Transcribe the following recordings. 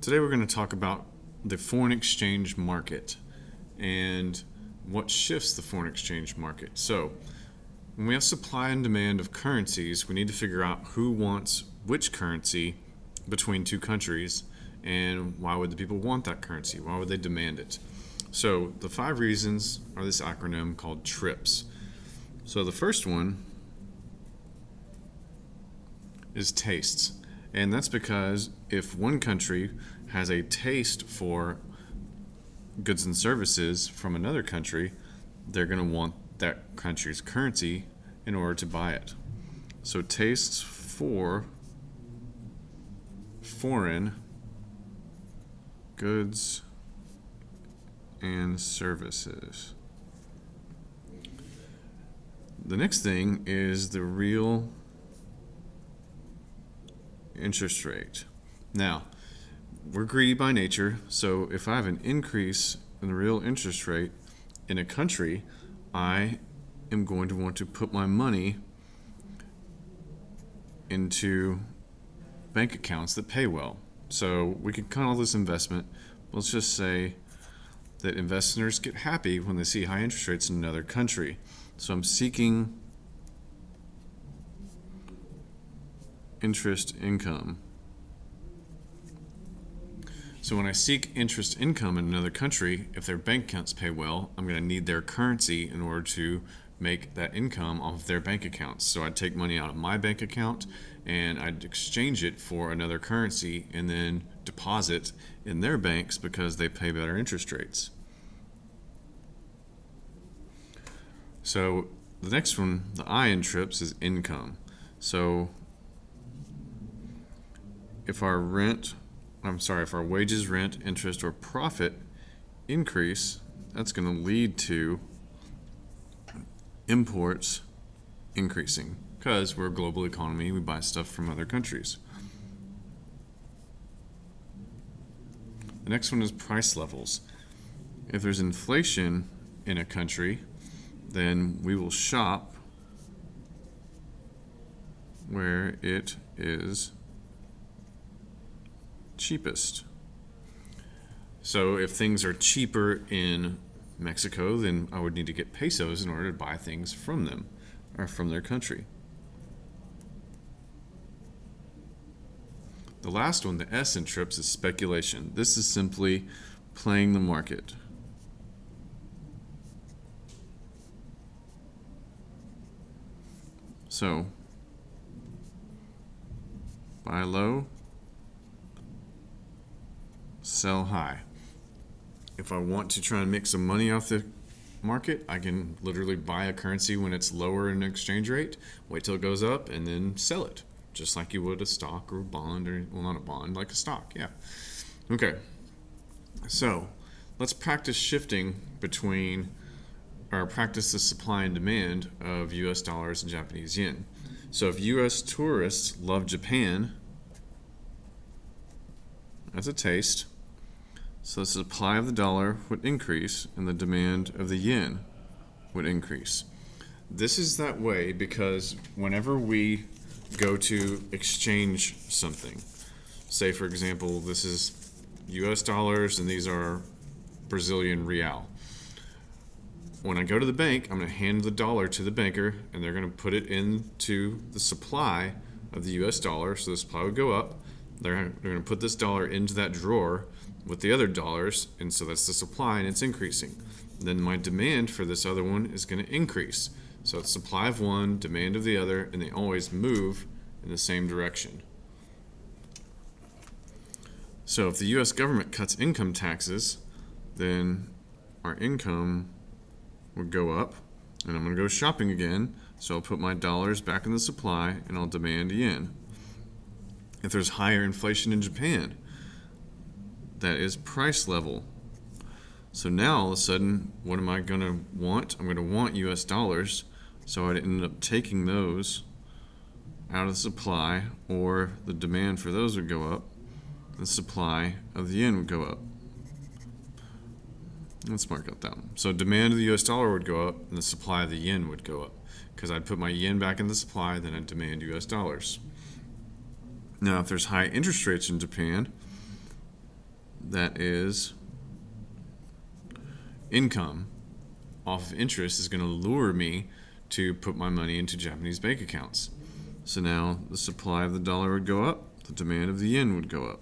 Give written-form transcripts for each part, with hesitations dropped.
Today we're going to talk about the foreign exchange market and what shifts the foreign exchange market. So, when we have supply and demand of currencies, we need to figure out who wants which currency between two countries and why would the people want that currency? Why would they demand it? So, the 5 reasons are this acronym called TRIPS. So, the first one is tastes. And that's because if one country has a taste for goods and services from another country, they're going to want that country's currency in order to buy it. So tastes for foreign goods and services. The next thing is the real interest rate. Now, we're greedy by nature, so if I have an increase in the real interest rate in a country, I am going to want to put my money into bank accounts that pay well. So we can call this investment. Let's just say that investors get happy when they see high interest rates in another country. So I'm seeking interest income. So when I seek interest income in another country, if their bank accounts pay well, I'm going to need their currency in order to make that income off of their bank accounts. So I'd take money out of my bank account and I'd exchange it for another currency and then deposit in their banks because they pay better interest rates. So the next one, the I in TRIPS, is income. So if our wages, rent, interest, or profit increase, that's going to lead to imports increasing because we're a global economy, we buy stuff from other countries. The next one is price levels. If there's inflation in a country, then we will shop where it is cheapest. So if things are cheaper in Mexico, then I would need to get pesos in order to buy things from them or from their country. The last one, the S in TRIPS, is speculation. This is simply playing the market. So buy low, sell high. If I want to try and make some money off the market, I can literally buy a currency when it's lower in exchange rate, wait till it goes up, and then sell it, just like you would a stock or a bond, or, well, not a bond, like a stock, yeah. Okay, so let's practice shifting between, or practice the supply and demand of US dollars and Japanese yen. So if US tourists love Japan, as a taste, so the supply of the dollar would increase and the demand of the yen would increase. This is that way because whenever we go to exchange something, say for example, this is US dollars and these are Brazilian real. When I go to the bank, I'm going to hand the dollar to the banker and they're going to put it into the supply of the US dollar, so the supply would go up. They're going to put this dollar into that drawer with the other dollars, and so that's the supply and it's increasing. Then my demand for this other one is going to increase. So it's supply of one, demand of the other, and they always move in the same direction. So if the US government cuts income taxes, then our income would go up, and I'm going to go shopping again, so I'll put my dollars back in the supply and I'll demand yen. If there's higher inflation in Japan, that is price level. So now all of a sudden, what am I going to want? I'm going to want US dollars, so I'd end up taking those out of the supply, or the demand for those would go up, the supply of the yen would go up. Let's mark out that one. So demand of the US dollar would go up, and the supply of the yen would go up, because I'd put my yen back in the supply, then I'd demand US dollars. Now, if there's high interest rates in Japan, that is income off of interest is going to lure me to put my money into Japanese bank accounts. So now the supply of the dollar would go up, the demand of the yen would go up.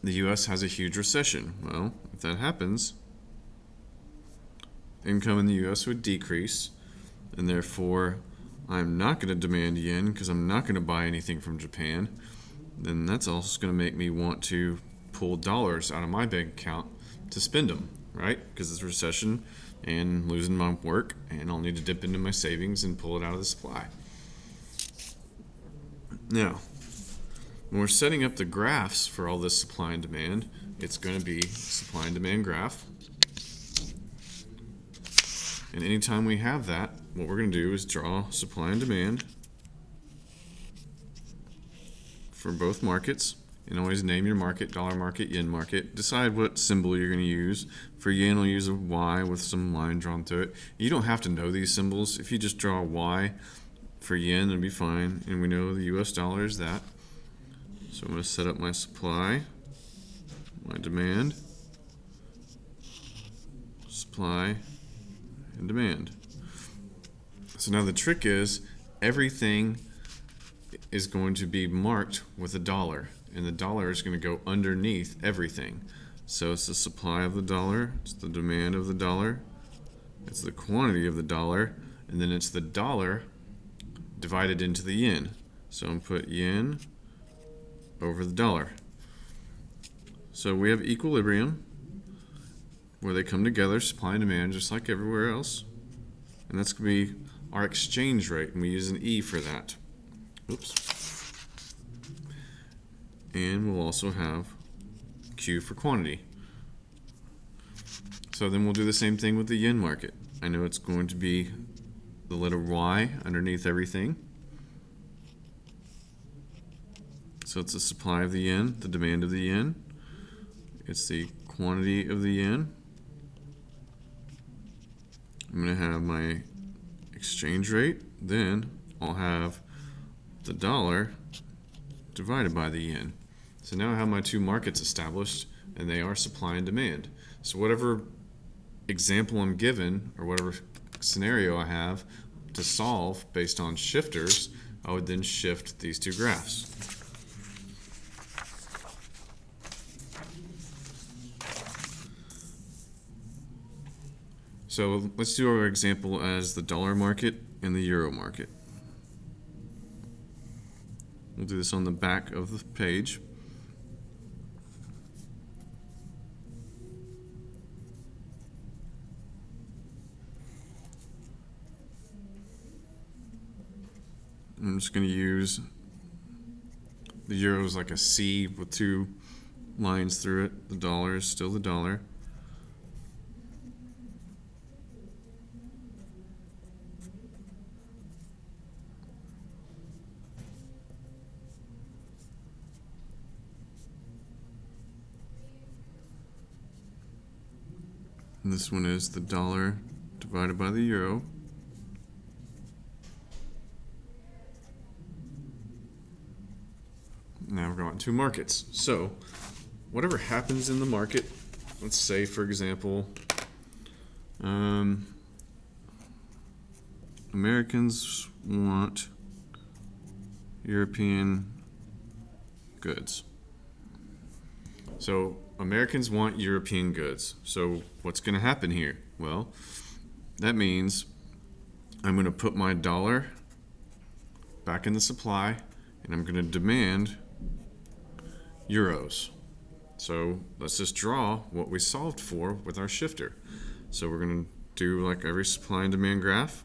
The US has a huge recession. Well, if that happens, income in the US would decrease, and therefore I'm not going to demand yen because I'm not going to buy anything from Japan. Then that's also going to make me want to pull dollars out of my bank account to spend them, right? Because it's a recession and losing my work, and I'll need to dip into my savings and pull it out of the supply. Now, when we're setting up the graphs for all this supply and demand, it's going to be supply and demand graph. And anytime we have that, what we're going to do is draw supply and demand for both markets. And always name your market, dollar market, yen market. Decide what symbol you're going to use. For yen, I'll use a Y with some line drawn through it. You don't have to know these symbols. If you just draw a Y for yen, it'll be fine. And we know the US dollar is that. So I'm going to set up my supply, my demand, supply, and demand. So now the trick is everything is going to be marked with a dollar, and the dollar is going to go underneath everything. So it's the supply of the dollar, it's the demand of the dollar, it's the quantity of the dollar, and then it's the dollar divided into the yen. So I'm going to put yen over the dollar. So we have equilibrium where they come together, supply and demand, just like everywhere else. And that's going to be our exchange rate, and we use an E for that. Oops. And we'll also have Q for quantity. So then we'll do the same thing with the yen market. I know it's going to be the letter Y underneath everything. So it's the supply of the yen, the demand of the yen. It's the quantity of the yen. I'm going to have my exchange rate. Then I'll have the dollar divided by the yen. So now I have my two markets established, and they are supply and demand. So whatever example I'm given, or whatever scenario I have to solve based on shifters, I would then shift these two graphs. So let's do our example as the dollar market and the euro market. We'll do this on the back of the page. I'm just going to use the euro as like a C with two lines through it. The dollar is still the dollar. And this one is the dollar divided by the euro. Now we're going to markets. So whatever happens in the market, let's say, for example, Americans want European goods. So Americans want European goods. So what's going to happen here? Well, that means I'm going to put my dollar back in the supply, and I'm going to demand euros. So let's just draw what we solved for with our shifter. So we're going to do like every supply and demand graph.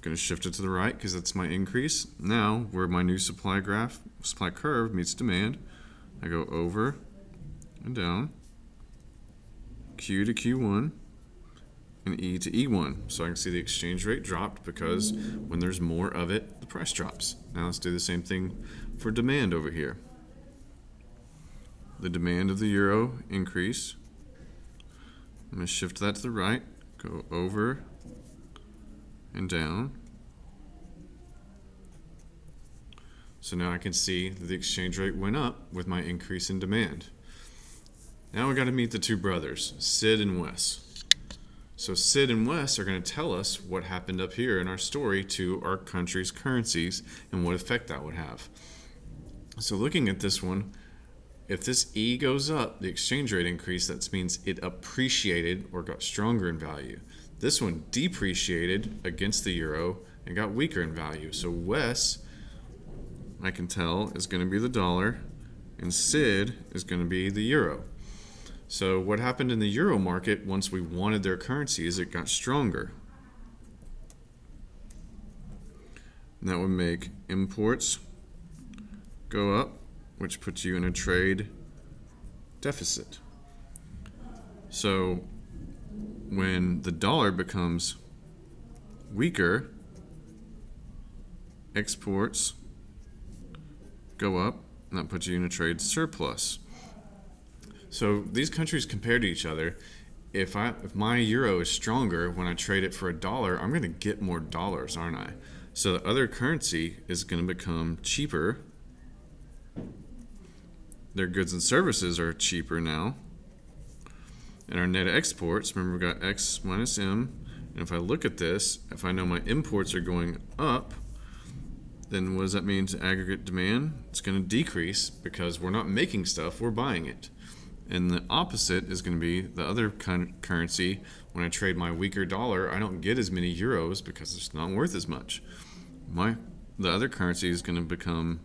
Going to shift it to the right because that's my increase. Now, where my new supply curve meets demand, I go over and down, Q to Q1, and E to E1. So I can see the exchange rate dropped because when there's more of it, the price drops. Now let's do the same thing for demand over here. The demand of the euro increased. I'm going to shift that to the right, go over and down. So now I can see that the exchange rate went up with my increase in demand. Now we got to meet the two brothers, Sid and Wes. So Sid and Wes are going to tell us what happened up here in our story to our country's currencies and what effect that would have. So looking at this one, if this E goes up, the exchange rate increased, that means it appreciated or got stronger in value. This one depreciated against the euro and got weaker in value. So Wes, I can tell, is going to be the dollar, and Sid is going to be the euro. So what happened in the euro market once we wanted their currency is it got stronger. And that would make imports go up, which puts you in a trade deficit. So when the dollar becomes weaker, exports go up, and that puts you in a trade surplus. So these countries compare to each other. If my euro is stronger when I trade it for $1, I'm going to get more dollars, aren't I? So the other currency is going to become cheaper. Their goods and services are cheaper now. And our net exports, remember we got X minus M. And if I look at this, if I know my imports are going up, then what does that mean to aggregate demand? It's going to decrease because we're not making stuff, we're buying it. And the opposite is going to be the other currency. When I trade my weaker dollar, I don't get as many euros because it's not worth as much. The other currency is going to become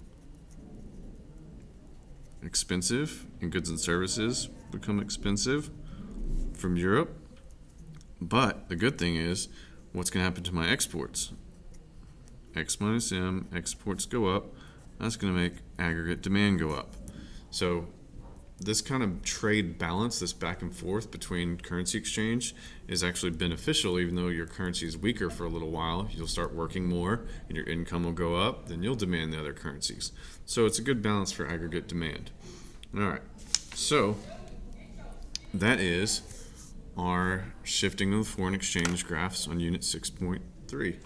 expensive, and goods and services become expensive from Europe. But the good thing is, what's going to happen to my exports? X minus M, exports go up. That's going to make aggregate demand go up. So this kind of trade balance, this back and forth between currency exchange, is actually beneficial. Even though your currency is weaker for a little while, you'll start working more and your income will go up, then you'll demand the other currencies. So it's a good balance for aggregate demand. All right, so that is our shifting of the foreign exchange graphs on unit 6.3.